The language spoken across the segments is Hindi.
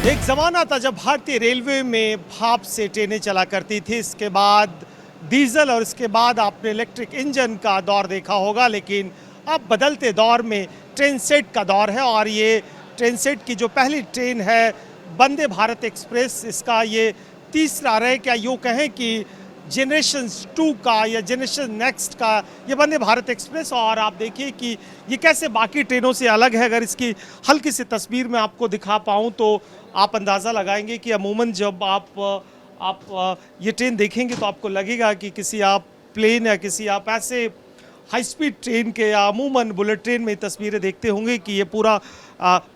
एक ज़माना था जब भारतीय रेलवे में भाप से ट्रेनें चला करती थी, इसके बाद डीजल और इसके बाद आपने इलेक्ट्रिक इंजन का दौर देखा होगा। लेकिन अब बदलते दौर में ट्रेन सेट का दौर है और ये ट्रेन सेट की जो पहली ट्रेन है वंदे भारत एक्सप्रेस, इसका ये तीसरा रहे, क्या यूँ कहें कि जनरेशन 2 का या जनरेशन नेक्स्ट का ये वंदे भारत एक्सप्रेस। और आप देखिए कि ये कैसे बाकी ट्रेनों से अलग है। अगर इसकी हल्की सी तस्वीर में आपको दिखा पाऊँ तो आप अंदाज़ा लगाएंगे कि अमूमन जब आप ये ट्रेन देखेंगे तो आपको लगेगा कि किसी आप प्लेन या किसी आप ऐसे हाई स्पीड ट्रेन के या अमूमन बुलेट ट्रेन में तस्वीरें देखते होंगे कि ये पूरा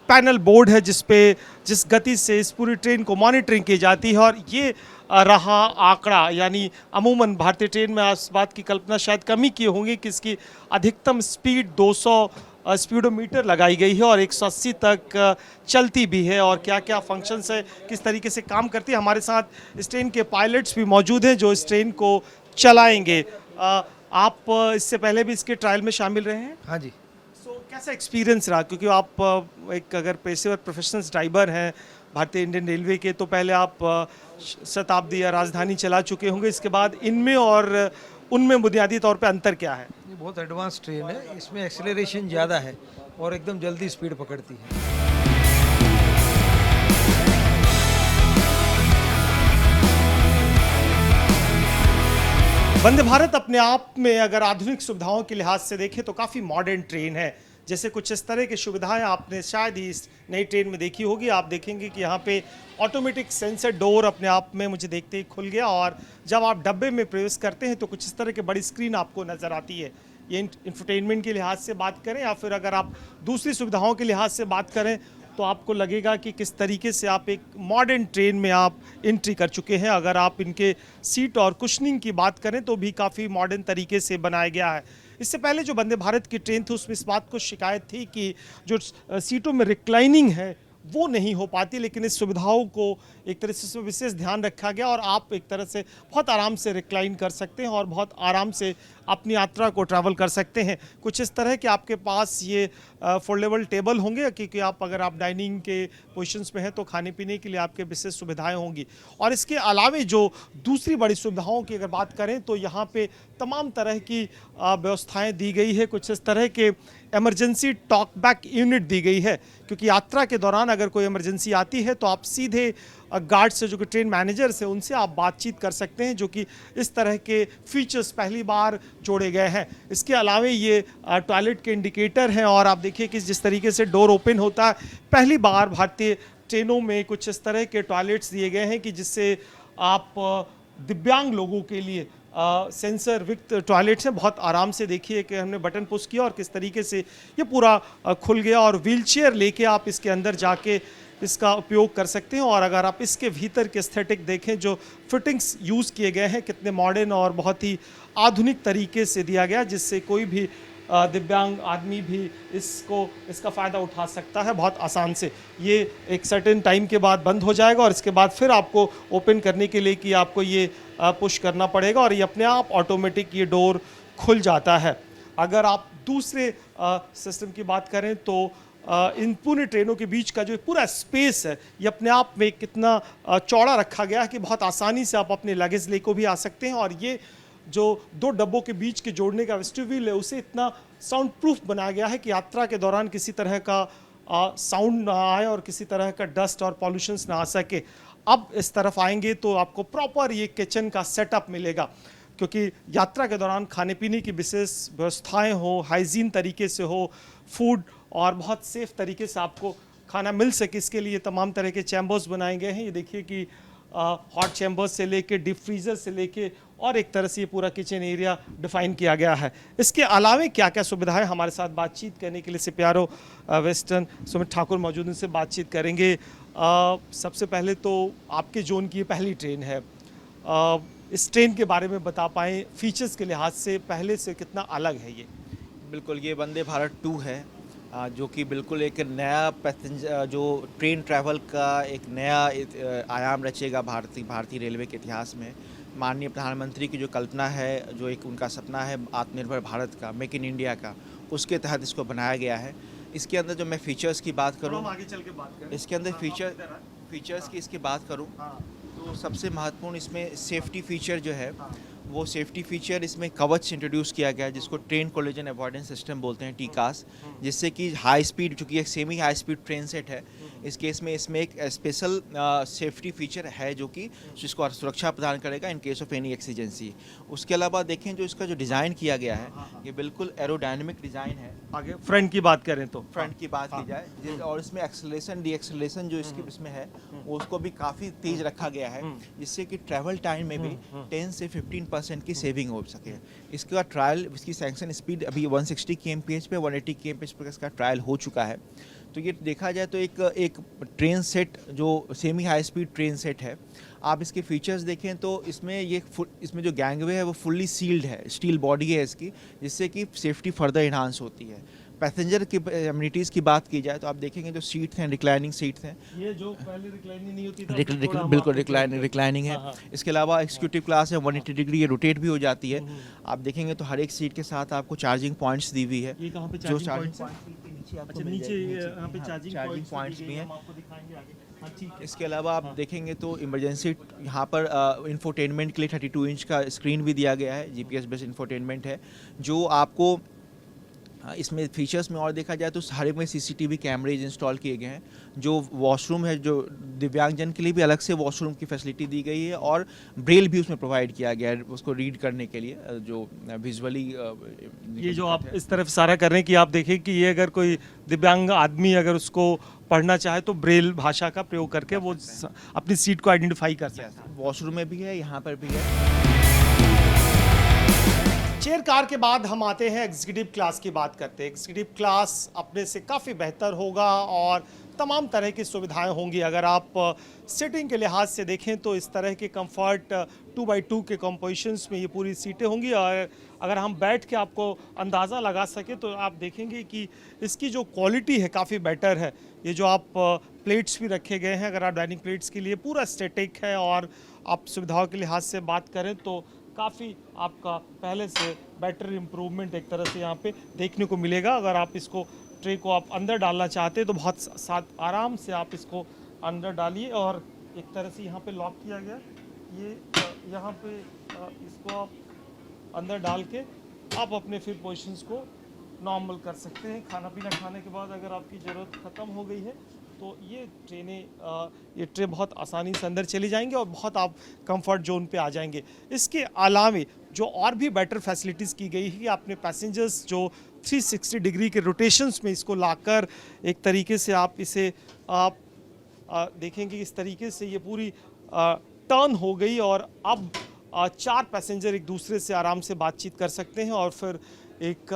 पैनल बोर्ड है जिस गति से इस पूरी ट्रेन को मॉनिटरिंग की जाती है। और ये रहा आंकड़ा, यानी अमूमन भारतीय ट्रेन में इस बात की कल्पना शायद कम ही की होंगी कि इसकी अधिकतम स्पीड 200 स्पीडोमीटर लगाई गई है और 180 तक चलती भी है। और क्या क्या फंक्शंस है, किस तरीके से काम करती है, हमारे साथ इस ट्रेन के पायलट्स भी मौजूद हैं जो इस ट्रेन को चलाएंगे। आप इससे पहले भी इसके ट्रायल में शामिल रहे हैं? हाँ जी। कैसा एक्सपीरियंस रहा, क्योंकि आप एक अगर पेशेवर प्रोफेशनल ड्राइवर हैं भारतीय इंडियन रेलवे के, तो पहले आप शताब्दी या राजधानी चला चुके होंगे, इसके बाद इनमें और उनमें बुनियादी तौर पे अंतर क्या है? ये बहुत एडवांस ट्रेन है, इसमें एक्सेलरेशन ज़्यादा है और एकदम जल्दी स्पीड पकड़ती है। वंदे भारत अपने आप में अगर आधुनिक सुविधाओं के लिहाज से देखें तो काफ़ी मॉडर्न ट्रेन है। जैसे कुछ इस तरह की सुविधाएं आपने शायद ही इस नई ट्रेन में देखी होगी। आप देखेंगे कि यहाँ पे ऑटोमेटिक सेंसर डोर अपने आप में मुझे देखते ही खुल गया और जब आप डब्बे में प्रवेश करते हैं तो कुछ इस तरह की बड़ी स्क्रीन आपको नज़र आती है। ये इंफोटेनमेंट के लिहाज से बात करें या फिर अगर आप दूसरी सुविधाओं के लिहाज से बात करें तो आपको लगेगा कि किस तरीके से आप एक मॉडर्न ट्रेन में आप एंट्री कर चुके हैं। अगर आप इनके सीट और कुशनिंग की बात करें तो भी काफ़ी मॉडर्न तरीके से बनाया गया है। इससे पहले जो वंदे भारत की ट्रेन थी उसमें इस बात को शिकायत थी कि जो सीटों में रिक्लाइनिंग है वो नहीं हो पाती, लेकिन इस सुविधाओं को एक तरह से विशेष ध्यान रखा गया और आप एक तरह से बहुत आराम से रिक्लाइन कर सकते हैं और बहुत आराम से अपनी यात्रा को ट्रैवल कर सकते हैं। कुछ इस तरह के आपके पास ये फोल्डेबल टेबल होंगे, क्योंकि आप अगर आप डाइनिंग के पोजीशंस में हैं तो खाने पीने के लिए आपके विशेष सुविधाएं होंगी। और इसके अलावे जो दूसरी बड़ी सुविधाओं की अगर बात करें तो यहाँ पे तमाम तरह की व्यवस्थाएं दी गई है। कुछ इस तरह के इमरजेंसी टॉक बैक यूनिट दी गई है, क्योंकि यात्रा के दौरान अगर कोई इमरजेंसी आती है तो आप सीधे गार्ड से, जो कि ट्रेन मैनेजर से, उनसे आप बातचीत कर सकते हैं, जो कि इस तरह के फीचर्स पहली बार जोड़े गए हैं। इसके अलावा ये टॉयलेट के इंडिकेटर हैं और आप देखिए कि जिस तरीके से डोर ओपन होता है, पहली बार भारतीय ट्रेनों में कुछ इस तरह के टॉयलेट्स दिए गए हैं कि जिससे आप दिव्यांग लोगों के लिए सेंसर विथ टॉयलेट्स हैं। बहुत आराम से देखिए कि हमने बटन पुश किया और किस तरीके से ये पूरा खुल गया और व्हीलचेयर लेके आप इसके अंदर जाके इसका उपयोग कर सकते हैं। और अगर आप इसके भीतर के एस्थेटिक देखें, जो फिटिंग्स यूज़ किए गए हैं कितने मॉडर्न और बहुत ही आधुनिक तरीके से दिया गया, जिससे कोई भी दिव्यांग आदमी भी इसका फ़ायदा उठा सकता है बहुत आसान से। ये एक सर्टेन टाइम के बाद बंद हो जाएगा और इसके बाद फिर आपको ओपन करने के लिए कि आपको ये पुश करना पड़ेगा और ये अपने आप ऑटोमेटिक ये डोर खुल जाता है। अगर आप दूसरे सिस्टम की बात करें तो इन पूरी ट्रेनों के बीच का जो पूरा स्पेस है ये अपने आप में कितना चौड़ा रखा गया है कि बहुत आसानी से आप अपने लगेज लेकर भी आ सकते हैं। और ये जो दो डब्बों के बीच के जोड़ने का वेस्टिब्यूल है उसे इतना साउंड प्रूफ बनाया गया है कि यात्रा के दौरान किसी तरह का साउंड ना आए और किसी तरह का डस्ट और पॉल्यूशंस ना आ सके। अब इस तरफ आएंगे तो आपको प्रॉपर ये किचन का सेटअप मिलेगा, क्योंकि यात्रा के दौरान खाने पीने की विशेष व्यवस्थाएं हो, हाइजीन तरीके से हो, फूड और बहुत सेफ तरीके से आपको खाना मिल सके, इसके लिए तमाम तरह के चैम्बर्स बनाए गए हैं। ये देखिए कि हॉट चैम्बर्स से लेके डीप फ्रीजर से लेके और एक तरह से ये पूरा किचन एरिया डिफाइन किया गया है। इसके अलावा क्या क्या सुविधाएं, हमारे साथ बातचीत करने के लिए सिप्यारो वेस्टर्न सुमित ठाकुर मौजूद, उनसे बातचीत करेंगे। सबसे पहले तो आपके जोन की ये पहली ट्रेन है, इस ट्रेन के बारे में बता पाएँ, फीचर्स के लिहाज से पहले से कितना अलग है ये? बिल्कुल, ये वंदे भारत 2 है, जो कि बिल्कुल एक नया पैसेंजर जो ट्रेन ट्रैवल का एक नया आयाम रचेगा भारतीय रेलवे के इतिहास में। माननीय प्रधानमंत्री की जो कल्पना है, जो एक उनका सपना है आत्मनिर्भर भारत का, मेक इन इंडिया का, उसके तहत इसको बनाया गया है। इसके अंदर जो मैं फीचर्स की बात हम करूँ, आगे चल के बात करें। इसके अंदर हाँ, फीचर्स की इसकी बात करूँ हाँ, तो सबसे महत्वपूर्ण इसमें सेफ्टी फीचर जो है हाँ, वो सेफ्टी फीचर इसमें कवच इंट्रोड्यूस किया गया है, जिसको ट्रेन कोलिजन अवॉइडेंस सिस्टम बोलते हैं, टीकास, जिससे कि हाई स्पीड, चूँकि एक semi high speed train set है, इस केस में इसमें एक स्पेशल सेफ्टी फीचर है जो कि जिसको सुरक्षा प्रदान करेगा in case of any exigency. उसके अलावा देखें जो इसका जो डिज़ाइन किया गया है, ये बिल्कुल एरोडायनेमिक डिज़ाइन है। आगे फ्रंट की बात करें तो फ्रंट की बात की जाए और इसमें एक्सेलरेशन डी एक्सेलरेशन जो इसके इसमें है वो उसको भी काफ़ी तेज रखा गया है, जिससे कि ट्रैवल टाइम में भी 10 से 15% की सेविंग हो सके। इसका ट्रायल, इसकी सैंक्शन स्पीड अभी 160 kmph पे 180 kmph पर इसका ट्रायल हो चुका है। तो ये देखा जाए तो एक ट्रेन सेट जो semi high speed train set है, आप इसके फीचर्स देखें तो इसमें जो गैंगवे है वो फुल्ली सील्ड है, स्टील बॉडी है इसकी, जिससे कि सेफ्टी फर्दर इन्हांस होती है। पैसेंजर की एमिनिटीज़ की बात की जाए तो आप देखेंगे जो सीट्स हैं, रिक्लाइनिंग सीट्स हैं, ये जो पहले रिक्लाइनिंग नहीं होती था, बिल्कुल रिक्लाइनिंग है। इसके अलावा एक्जीक्यूटिव क्लास है, 180 डिग्री ये रोटेट भी हो जाती है। आप देखेंगे तो हर एक सीट के साथ आपको चार्जिंग पॉइंट्स दी हुई है। ये कहाँ पे जो चार्जिंग नीचे आपको अच्छा, मिल नीचे जाएगी, यहाँ पे चार्जिंग पॉइंट्स भी हैं। हम आपको दिखाएंगे आगे। हाँ, ठीक है। इसके अलावा आप देखेंगे तो इमरजेंसी यहाँ पर इंफोटेनमेंट के लिए 32 इंच का स्क्रीन भी दिया गया है, जीपीएस बेस्ड इंफोटेनमेंट है, जो आपको इसमें फीचर्स में और देखा जाए तो हर एक में सीसीटीवी कैमरेज इंस्टॉल किए गए हैं। जो वॉशरूम है, जो दिव्यांगजन के लिए भी अलग से वॉशरूम की फैसिलिटी दी गई है और ब्रेल भी उसमें प्रोवाइड किया गया है उसको रीड करने के लिए, जो विजुअली ये जो आप इस तरफ इशारा कर रहे हैं कि आप देखें कि ये अगर कोई दिव्यांग आदमी अगर उसको पढ़ना चाहे तो ब्रेल भाषा का प्रयोग करके वो अपनी सीट को आइडेंटिफाई कर सकता है। वॉशरूम में भी है, यहाँ पर भी है। चेयर कार के बाद हम आते हैं एग्जीक्यूटिव क्लास की बात करते हैं। एग्जीक्यूटिव क्लास अपने से काफ़ी बेहतर होगा और तमाम तरह की सुविधाएं होंगी। अगर आप सिटिंग के लिहाज से देखें तो इस तरह के कंफर्ट 2x2 के कंपोजिशंस में ये पूरी सीटें होंगी और अगर हम बैठ के आपको अंदाज़ा लगा सके तो आप देखेंगे कि इसकी जो क्वालिटी है काफ़ी बेटर है। ये जो आप प्लेट्स भी रखे गए हैं, अगर आप डाइनिंग प्लेट्स के लिए पूरा स्टैटिक है और आप सुविधाओं के लिहाज से बात करें तो काफ़ी आपका पहले से बेटर इम्प्रूवमेंट एक तरह से यहाँ पे देखने को मिलेगा। अगर आप इसको ट्रे को आप अंदर डालना चाहते हैं तो बहुत साथ आराम से आप इसको अंदर डालिए और एक तरह से यहाँ पे लॉक किया गया, ये यहाँ पे इसको आप अंदर डाल के आप अपने फिर पोजीशंस को नॉर्मल कर सकते हैं। खाना पीना खाने के बाद अगर आपकी ज़रूरत ख़त्म हो गई है तो ये ट्रे बहुत आसानी से अंदर चली जाएंगे और बहुत आप कंफर्ट जोन पे आ जाएंगे। इसके अलावे जो और भी बेटर फैसिलिटीज़ की गई है कि आपने पैसेंजर्स जो 360 डिग्री के रोटेशंस में इसको लाकर एक तरीके से आप इसे आप देखेंगे इस तरीके से ये पूरी टर्न हो गई और अब 4 पैसेंजर एक दूसरे से आराम से बातचीत कर सकते हैं और फिर एक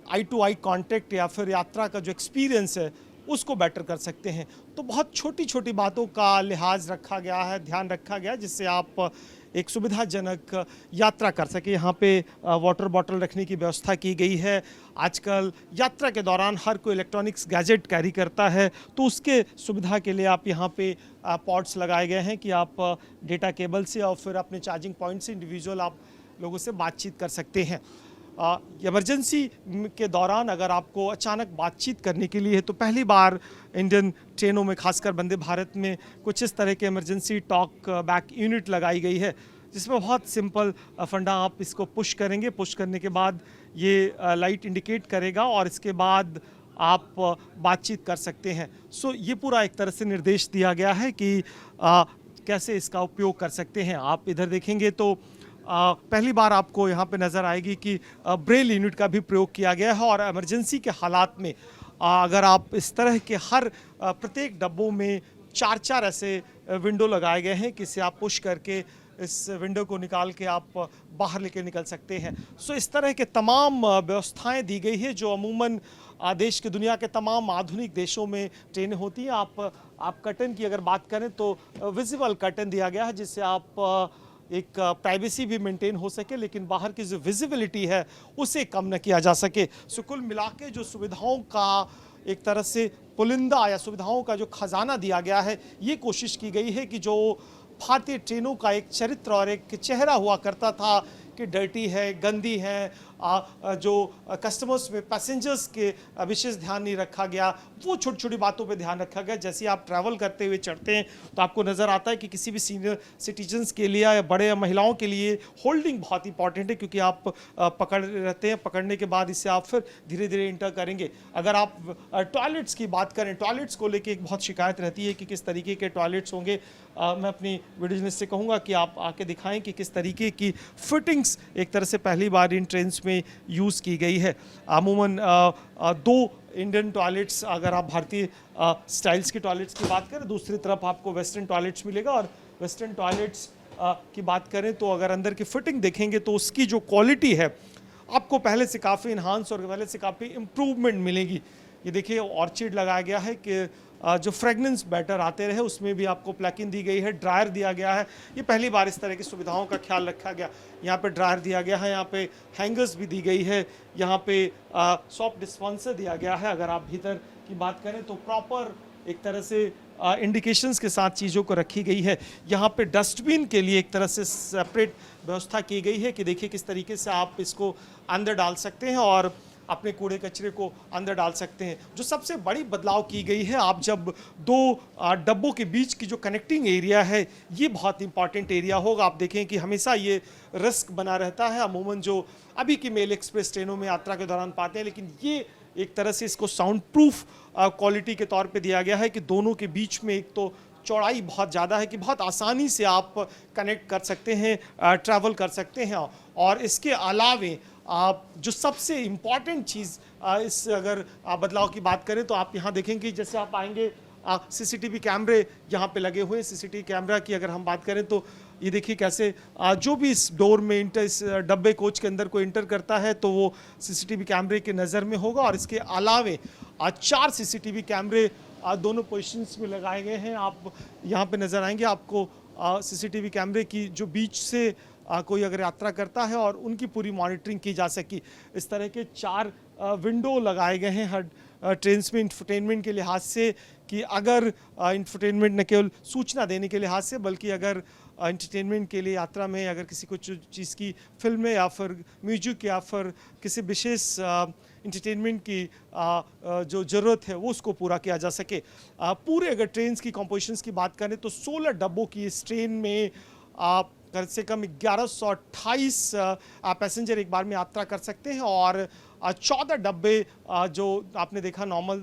आई टू आई कांटेक्ट या फिर यात्रा का जो एक्सपीरियंस है उसको बेटर कर सकते हैं। तो बहुत छोटी छोटी बातों का लिहाज रखा गया है, ध्यान रखा गया जिससे आप एक सुविधाजनक यात्रा कर सके। यहाँ पे वाटर बॉटल रखने की व्यवस्था की गई है। आजकल यात्रा के दौरान हर कोई इलेक्ट्रॉनिक्स गैजेट कैरी करता है तो उसके सुविधा के लिए आप यहाँ पे पॉड्स लगाए गए हैं कि आप डेटा केबल से और फिर अपने चार्जिंग पॉइंट से इंडिविजुअल आप लोगों से बातचीत कर सकते हैं। इमरजेंसी के दौरान अगर आपको अचानक बातचीत करने के लिए है तो पहली बार इंडियन ट्रेनों में खासकर वंदे भारत में कुछ इस तरह के इमरजेंसी टॉक बैक यूनिट लगाई गई है जिसमें बहुत सिंपल फंडा, आप इसको पुश करेंगे, पुश करने के बाद ये लाइट इंडिकेट करेगा और इसके बाद आप बातचीत कर सकते हैं। सो ये पूरा एक तरह से निर्देश दिया गया है कि कैसे इसका उपयोग कर सकते हैं। आप इधर देखेंगे तो पहली बार आपको यहाँ पे नज़र आएगी कि ब्रेल यूनिट का भी प्रयोग किया गया है और इमरजेंसी के हालात में अगर आप इस तरह के हर प्रत्येक डब्बों में 4-4 ऐसे विंडो लगाए गए हैं कि इसे आप पुश करके इस विंडो को निकाल के आप बाहर लेके निकल सकते हैं। सो इस तरह के तमाम व्यवस्थाएं दी गई है जो अमूमन देश के दुनिया के तमाम आधुनिक देशों में ट्रेनें होती हैं। आप कर्टन की अगर बात करें तो विजिबल कर्टन दिया गया है जिससे आप एक प्राइवेसी भी मेंटेन हो सके लेकिन बाहर की जो विजिबिलिटी है उसे कम न किया जा सके। सो कुल मिला के जो सुविधाओं का एक तरह से पुलिंदा या सुविधाओं का जो खजाना दिया गया है, ये कोशिश की गई है कि जो भारतीय ट्रेनों का एक चरित्र और एक चेहरा हुआ करता था कि डर्टी है, गंदी है, जो कस्टमर्स में पैसेंजर्स के विशेष ध्यान नहीं रखा गया, वो छोटी छोटी बातों पे ध्यान रखा गया। जैसे आप ट्रैवल करते हुए चढ़ते हैं तो आपको नज़र आता है कि किसी भी सीनियर सिटीजन्स के लिए या बड़े महिलाओं के लिए होल्डिंग बहुत इंपॉर्टेंट है, क्योंकि आप पकड़ रहते हैं, पकड़ने के बाद इससे आप फिर धीरे धीरे इंटर करेंगे। अगर आप टॉयलेट्स की बात करें, टॉयलेट्स को लेके एक बहुत शिकायत रहती है कि किस तरीके के टॉयलेट्स होंगे। मैं अपनी वीडियो जर्नलिस्ट से कहूँगा कि आप आके दिखाएं कि किस तरीके की फिटिंग्स एक तरह से पहली बार इन ट्रेन्स में यूज़ की गई है। अमूमन 2 इंडियन टॉयलेट्स, अगर आप भारतीय स्टाइल्स के टॉयलेट्स की बात करें, दूसरी तरफ आपको वेस्टर्न टॉयलेट्स मिलेगा। और वेस्टर्न टॉयलेट्स की बात करें तो अगर अंदर की फिटिंग देखेंगे तो उसकी जो क्वालिटी है आपको पहले से काफ़ी इन्हांस और पहले से काफ़ी इम्प्रूवमेंट मिलेगी। ये देखिए ऑर्चिड लगाया गया है कि जो फ्रेगनेंस बैटर आते रहे, उसमें भी आपको प्लकिंग दी गई है, ड्रायर दिया गया है। ये पहली बार इस तरह की सुविधाओं का ख्याल रखा गया। यहाँ पे ड्रायर दिया गया है, यहाँ पे हैंगर्स भी दी गई है, यहाँ पे सॉफ्ट डिस्पेंसर दिया गया है। अगर आप भीतर की बात करें तो प्रॉपर एक तरह से इंडिकेशंस के साथ चीज़ों को रखी गई है। यहाँ पे डस्टबिन के लिए एक तरह से सेपरेट व्यवस्था की गई है कि देखिए किस तरीके से आप इसको अंदर डाल सकते हैं और अपने कूड़े कचरे को अंदर डाल सकते हैं। जो सबसे बड़ी बदलाव की गई है, आप जब 2 डब्बों के बीच की जो कनेक्टिंग एरिया है, ये बहुत इंपॉर्टेंट एरिया होगा। आप देखें कि हमेशा ये रिस्क बना रहता है अमूमन जो अभी की मेल एक्सप्रेस ट्रेनों में यात्रा के दौरान पाते हैं, लेकिन ये एक तरह से इसको साउंड प्रूफ क्वालिटी के तौर पे दिया गया है कि दोनों के बीच में एक तो चौड़ाई बहुत ज़्यादा है कि बहुत आसानी से आप कनेक्ट कर सकते हैं, ट्रैवल कर सकते हैं। और इसके अलावे जो सबसे इम्पॉर्टेंट चीज़ इस अगर बदलाव की बात करें तो आप यहाँ देखेंगे जैसे आप आएंगे सीसीटीवी कैमरे यहाँ पे लगे हुए हैं। सीसीटीवी कैमरा की अगर हम बात करें तो ये देखिए कैसे जो भी इस डोर में इस डब्बे कोच के अंदर को इंटर करता है तो वो सीसीटीवी कैमरे के नज़र में होगा। और इसके अलावे 4 सीसीटीवी कैमरे दोनों पोजीशंस में लगाए गए हैं। आप यहाँ पे नज़र आएंगे आपको सीसीटीवी कैमरे की जो बीच से कोई अगर यात्रा करता है और उनकी पूरी मॉनिटरिंग की जा सकी। इस तरह के 4 विंडो लगाए गए हैं हर ट्रेन्स में इंफोटेनमेंट के लिहाज से, कि अगर इंफोटेनमेंट न केवल सूचना देने के लिहाज से बल्कि अगर एंटरटेनमेंट के लिए यात्रा में अगर किसी को चीज़ की फिल्में या फिर म्यूजिक या फिर किसी विशेष इंटरटेनमेंट की जो ज़रूरत है वो उसको पूरा किया जा सके। पूरे अगर ट्रेन्स की कंपोजिशंस की बात करें तो 16 डब्बों की इस ट्रेन में कम से कम 1128 पैसेंजर एक बार में यात्रा कर सकते हैं। और 14 डब्बे जो आपने देखा नॉर्मल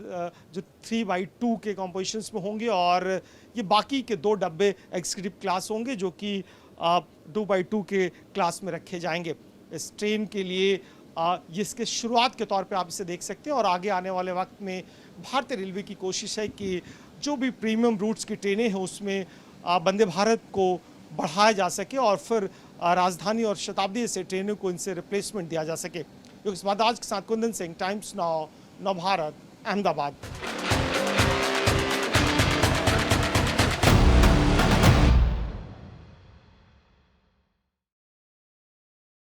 जो 3x2 के कॉम्पोजिशंस में होंगे, और ये बाकी के 2 डब्बे एग्जीक्यूटिव क्लास होंगे जो कि 2x2 के क्लास में रखे जाएंगे। इस ट्रेन के लिए ये इसके शुरुआत के तौर पे आप इसे देख सकते हैं। और आगे आने वाले वक्त में भारतीय रेलवे की कोशिश है कि जो भी प्रीमियम रूट्स की ट्रेनें हैं उसमें वंदे भारत को बढ़ाया जा सके और फिर राजधानी और शताब्दी से ट्रेनों को इनसे रिप्लेसमेंट दिया जा सके। इस बात आज के साथ कुंदन सिंह, टाइम्स नाउ, नव भारत, अहमदाबाद।